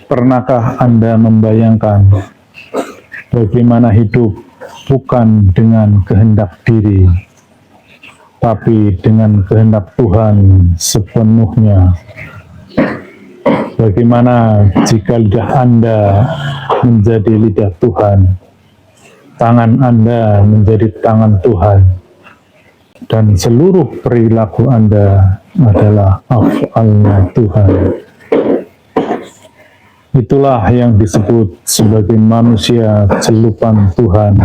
Pernahkah Anda membayangkan bagaimana hidup bukan dengan kehendak diri, tapi dengan kehendak Tuhan sepenuhnya? Bagaimana jika lidah Anda menjadi lidah Tuhan, tangan Anda menjadi tangan Tuhan, dan seluruh perilaku Anda adalah af'alnya Tuhan? Itulah yang disebut sebagai manusia celupan Tuhan,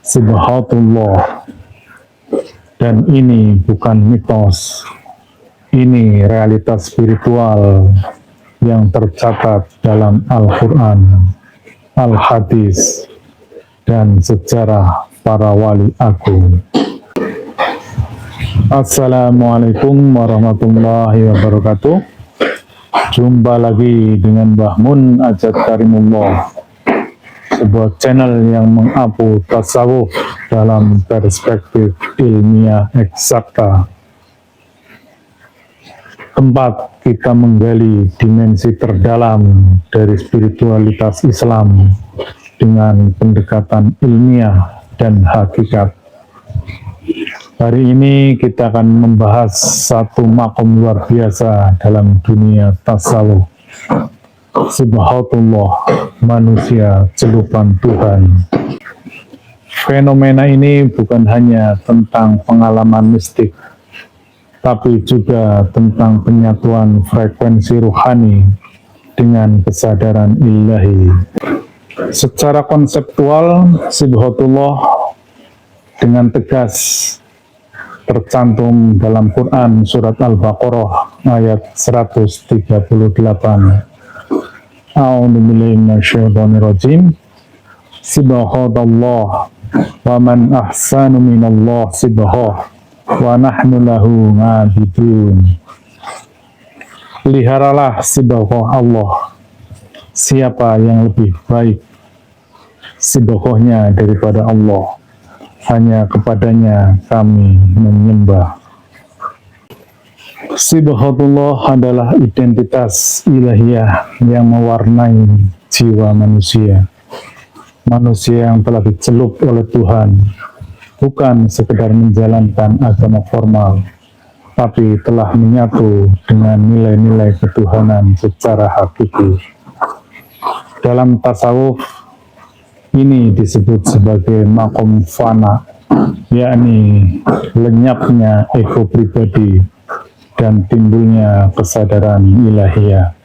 Subhanallah. Dan ini bukan mitos, ini realitas spiritual yang tercatat dalam Al-Quran, Al-Hadis, dan sejarah para wali agung. Assalamualaikum warahmatullahi wabarakatuh. Jumpa lagi dengan Mbah Mun Ajat Karimullah, sebuah channel yang mengapu tasawuf dalam perspektif ilmiah eksakta. Tempat kita menggali dimensi terdalam dari spiritualitas Islam dengan pendekatan ilmiah dan hakikat. Hari ini kita akan membahas satu makom luar biasa dalam dunia tasawuf. Subhanallah, manusia celupan Tuhan. Fenomena ini bukan hanya tentang pengalaman mistik, tapi juga tentang penyatuan frekuensi ruhani dengan kesadaran ilahi. Secara konseptual, Subhanallah dengan tegas tercantum dalam Quran surat Al-Baqarah ayat 138. A'udzubillahi minasyaitonirrajim. Subhanallah wa man ahsanu minallah subhah wa nahnu lahu ngabidun. Peliharalah sibghah Allah. Siapa yang lebih baik sibghahnya daripada Allah? Hanya kepadanya kami menyembah. Sibghatullah adalah identitas ilahiyah yang mewarnai jiwa manusia. Manusia yang telah dicelup oleh Tuhan, bukan sekedar menjalankan agama formal, tapi telah menyatu dengan nilai-nilai ketuhanan secara hakiki. Dalam tasawuf, ini disebut sebagai makom fana, yakni lenyapnya ego pribadi dan timbulnya kesadaran ilahiyah.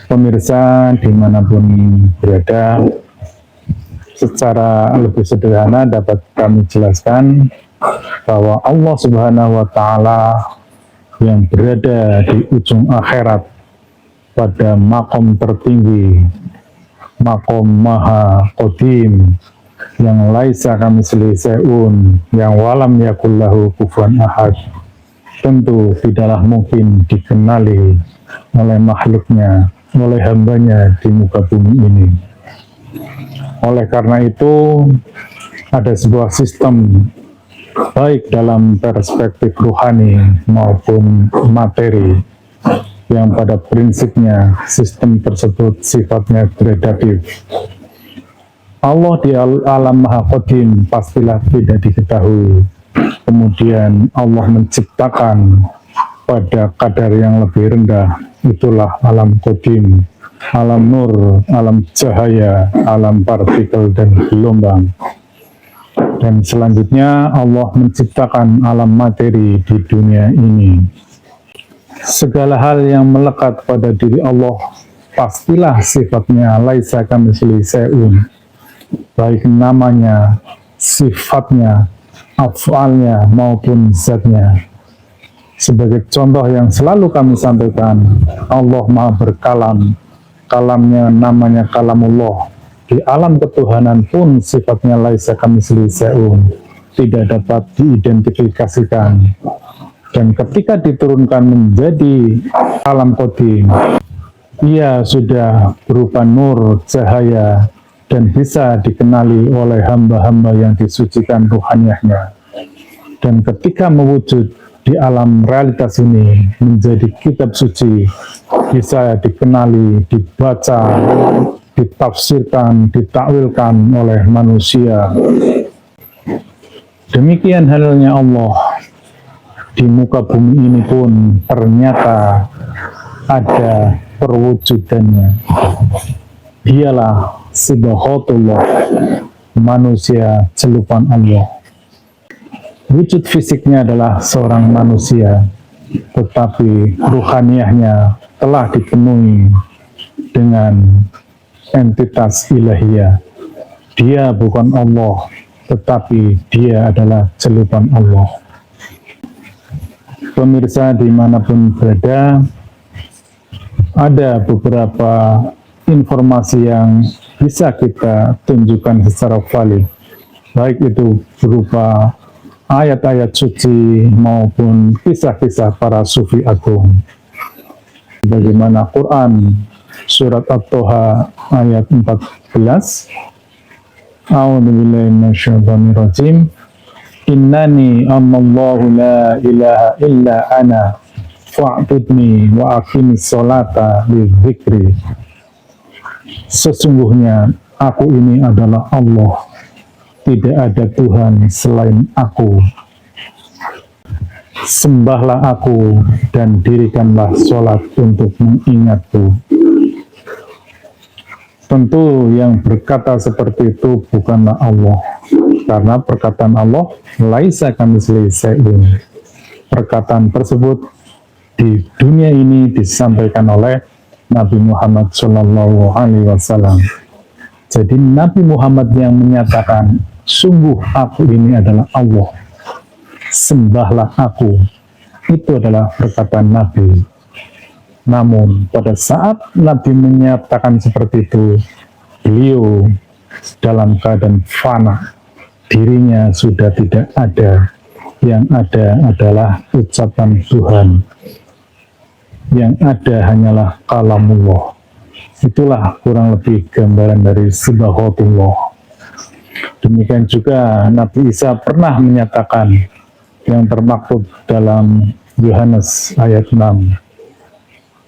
Pemirsa dimanapun berada, secara lebih sederhana dapat kami jelaskan bahwa Allah Subhanahu wa Ta'ala yang berada di ujung akhirat pada makom tertinggi, makom maha qadim, yang laisa kamitslihi syai'un, yang walam yakul lahu kufuwan ahad, tentu tidaklah mungkin dikenali oleh makhluknya, oleh hambanya di muka bumi ini. Oleh karena itu, ada sebuah sistem baik dalam perspektif ruhani maupun materi, yang pada prinsipnya sistem tersebut sifatnya gradatif. Allah di alam maha qadim pastilah tidak diketahui. Kemudian Allah menciptakan pada kadar yang lebih rendah, itulah alam qadim, alam nur, alam cahaya, alam partikel dan gelombang. Dan selanjutnya Allah menciptakan alam materi di dunia ini. Segala hal yang melekat pada diri Allah pastilah sifatnya laisa kamitslihi syai'un, baik namanya, sifatnya, af'alnya maupun zatnya. Sebagai contoh yang selalu kami sampaikan, Allah Maha berkalam, kalamnya namanya kalamullah. Di alam ketuhanan pun sifatnya laisa kamitslihi syai'un, tidak dapat diidentifikasikan. Dan ketika diturunkan menjadi alam qadim, ia sudah berupa nur, cahaya, dan bisa dikenali oleh hamba-hamba yang disucikan ruhaniyahnya. Dan ketika mewujud, di alam realitas ini menjadi kitab suci, bisa dikenali, dibaca, ditafsirkan, ditakwilkan oleh manusia. Demikian halnya Allah. Di muka bumi ini pun ternyata ada perwujudannya. Dialah Subhanallah, manusia celupan Allah. Wujud fisiknya adalah seorang manusia, tetapi ruhaniyahnya telah dipenuhi dengan entitas ilahiyah. Dia bukan Allah, tetapi dia adalah celupan Allah. Pemirsa dimanapun berada, ada beberapa informasi yang bisa kita tunjukkan secara valid, baik itu berupa ayat-ayat suci maupun kisah-kisah para sufi agung. Bagaimana Quran surat At-Toha ayat 14, A'udzubillahi minasyaitonirrajim, Innani anallahu la ilaha illa ana fa'budni wa aqimis sholata lidzikri. Sesungguhnya aku ini adalah Allah, tidak ada Tuhan selain aku. Sembahlah aku dan dirikanlah sholat untuk mengingatku. Tentu yang berkata seperti itu bukanlah Allah, karena perkataan Allah laisa kamitslihi syai'un. Perkataan tersebut di dunia ini disampaikan oleh Nabi Muhammad SAW. Jadi Nabi Muhammad yang menyatakan, sungguh aku ini adalah Allah, sembahlah aku. Itu adalah perkataan Nabi. Namun pada saat Nabi menyatakan seperti itu, beliau dalam keadaan fana, dirinya sudah tidak ada. Yang ada adalah ucapan Tuhan. Yang ada hanyalah kalamullah. Itulah kurang lebih gambaran dari Subhanallah. Demikian juga Nabi Isa pernah menyatakan yang termaktub dalam Yohanes ayat 6.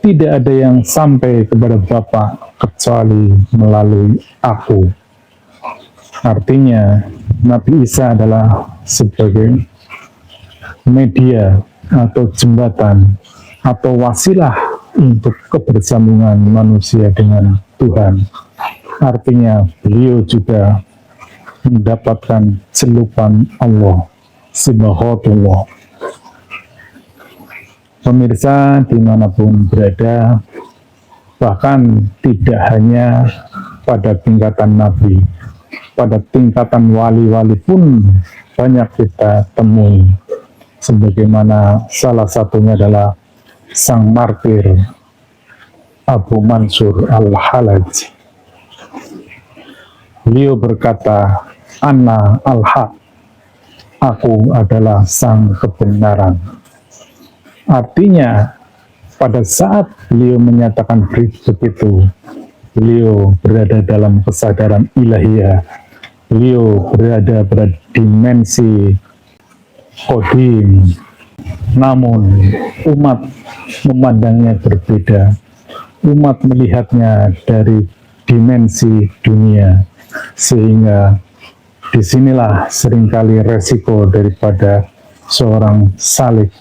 Tidak ada yang sampai kepada Bapa kecuali melalui aku. Artinya Nabi Isa adalah sebagai media atau jembatan atau wasilah untuk kebersambungan manusia dengan Tuhan. Artinya beliau juga mendapatkan celupan Allah Subhanallah. Pemirsa dimanapun berada, bahkan tidak hanya pada tingkatan Nabi, pada tingkatan wali-wali pun banyak kita temui. Sebagaimana salah satunya adalah sang martir Abu Mansur Al-Halaj. Beliau berkata, Ana al-haq, aku adalah sang kebenaran. Artinya, pada saat beliau menyatakan begitu, beliau berada dalam kesadaran ilahiyah, beliau berada pada dimensi qadim. Namun, umat memandangnya berbeda. Umat melihatnya dari dimensi dunia, sehingga disinilah seringkali resiko daripada seorang salik,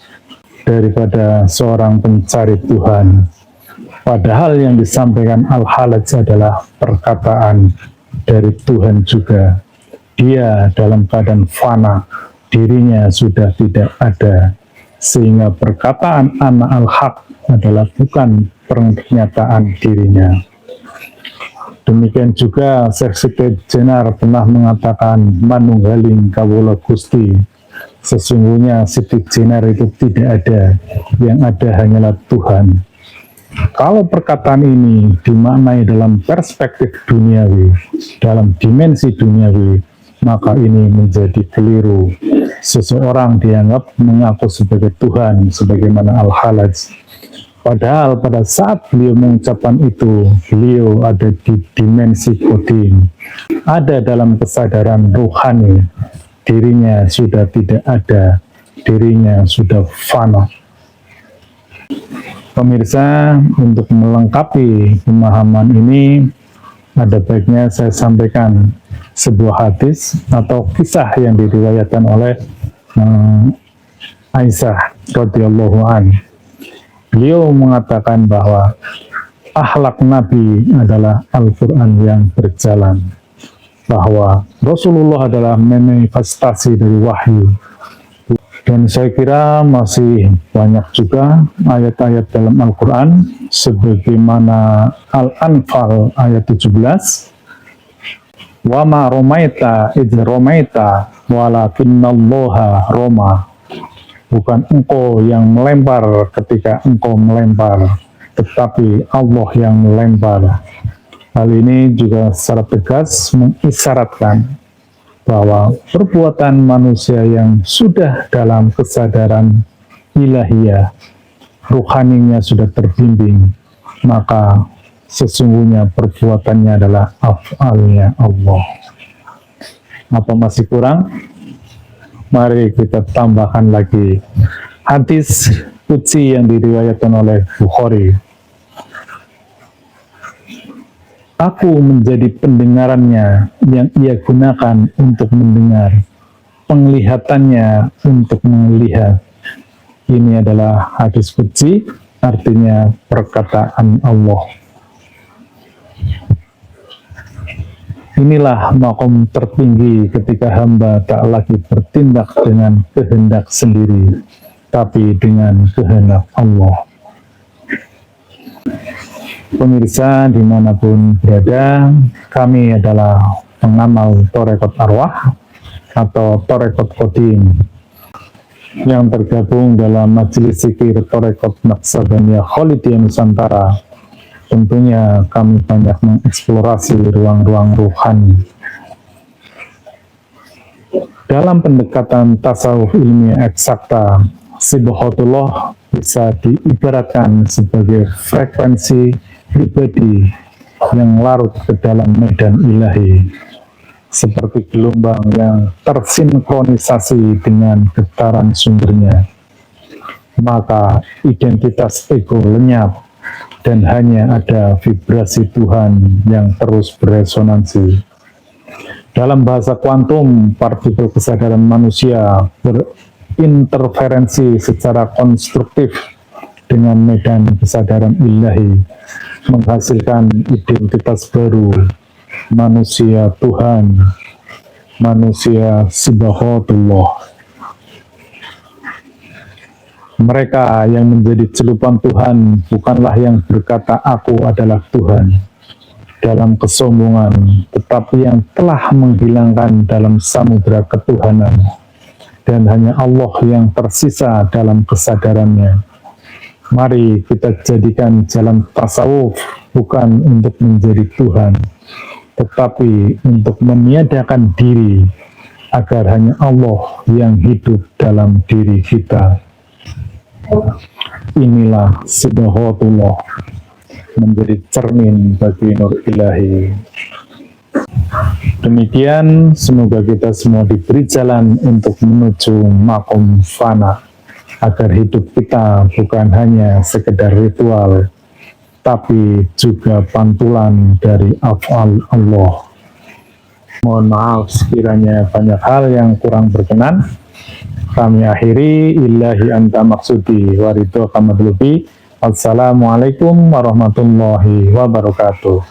daripada seorang pencari Tuhan. Padahal yang disampaikan Al-Halaj adalah perkataan dari Tuhan juga. Dia dalam keadaan fana, dirinya sudah tidak ada. Sehingga perkataan Ana al-Haq adalah bukan pernyataan dirinya. Demikian juga Syekh Siti Jenar pernah mengatakan, Manunggaling kawula Gusti. Sesungguhnya Siti Jenar itu tidak ada, yang ada hanyalah Tuhan. Kalau perkataan ini dimaknai dalam perspektif duniawi, dalam dimensi duniawi, maka ini menjadi keliru. Seseorang dianggap mengaku sebagai Tuhan, sebagaimana Al-Halaj. Padahal pada saat beliau mengucapkan itu, beliau ada di dimensi qadim, ada dalam kesadaran ruhani, dirinya sudah tidak ada, dirinya sudah fana. Pemirsa, untuk melengkapi pemahaman ini, ada baiknya saya sampaikan sebuah hadis atau kisah yang diriwayatkan oleh Aisyah radhiyallahu an. Beliau mengatakan bahwa akhlak Nabi adalah Al-Quran yang berjalan, bahwa Rasulullah adalah manifestasi dari wahyu. Dan saya kira masih banyak juga ayat-ayat dalam Al-Quran, sebagaimana Al-Anfal ayat 17, wa ma romaita idh romaita walakinnallaha roma. Bukan engkau yang melempar ketika engkau melempar, tetapi Allah yang melempar. Hal ini juga secara tegas mengisyaratkan bahwa perbuatan manusia yang sudah dalam kesadaran ilahiyah, ruhaninya sudah terbimbing, maka sesungguhnya perbuatannya adalah af'alnya Allah. Apa masih kurang? Mari kita tambahkan lagi hadis qudsi yang diriwayatkan oleh Bukhari. Aku menjadi pendengarannya yang ia gunakan untuk mendengar, penglihatannya untuk melihat. Ini adalah hadis qudsi, artinya perkataan Allah. Inilah makom tertinggi ketika hamba tak lagi bertindak dengan kehendak sendiri, tapi dengan kehendak Allah. Pemirsa dimanapun berada, kami adalah pengamal Torekot Arwah atau Torekot Kodim yang tergabung dalam Majelis Zikir Torekot Naqsabandiyah Kholidiyah Nusantara. Tentunya kami banyak mengeksplorasi ruang-ruang ruhani. Dalam pendekatan tasawuf ilmiah eksakta, Sibghatullah bisa diibaratkan sebagai frekuensi pribadi yang larut ke dalam medan ilahi, seperti gelombang yang tersinkronisasi dengan getaran sumbernya. Maka identitas ego lenyap dan hanya ada vibrasi Tuhan yang terus beresonansi. Dalam bahasa kuantum, partikel kesadaran manusia berinterferensi secara konstruktif dengan medan kesadaran ilahi, menghasilkan identitas baru, manusia Tuhan, manusia Sibghatullah. Mereka yang menjadi celupan Tuhan bukanlah yang berkata aku adalah Tuhan dalam kesombongan, tetapi yang telah menghilangkan dalam samudera ketuhanan, dan hanya Allah yang tersisa dalam kesadarannya. Mari kita jadikan jalan tasawuf bukan untuk menjadi Tuhan, tetapi untuk meniadakan diri agar hanya Allah yang hidup dalam diri kita. Inilah Sibghatullah, menjadi cermin bagi nur ilahi. Demikian, semoga kita semua diberi jalan untuk menuju makom fana, agar hidup kita bukan hanya sekedar ritual, tapi juga pantulan dari af'al Allah. Mohon maaf sekiranya banyak hal yang kurang berkenan. Kami akhiri, illahi anta maksudi waridho kamadlubi. Assalamualaikum warahmatullahi wabarakatuh.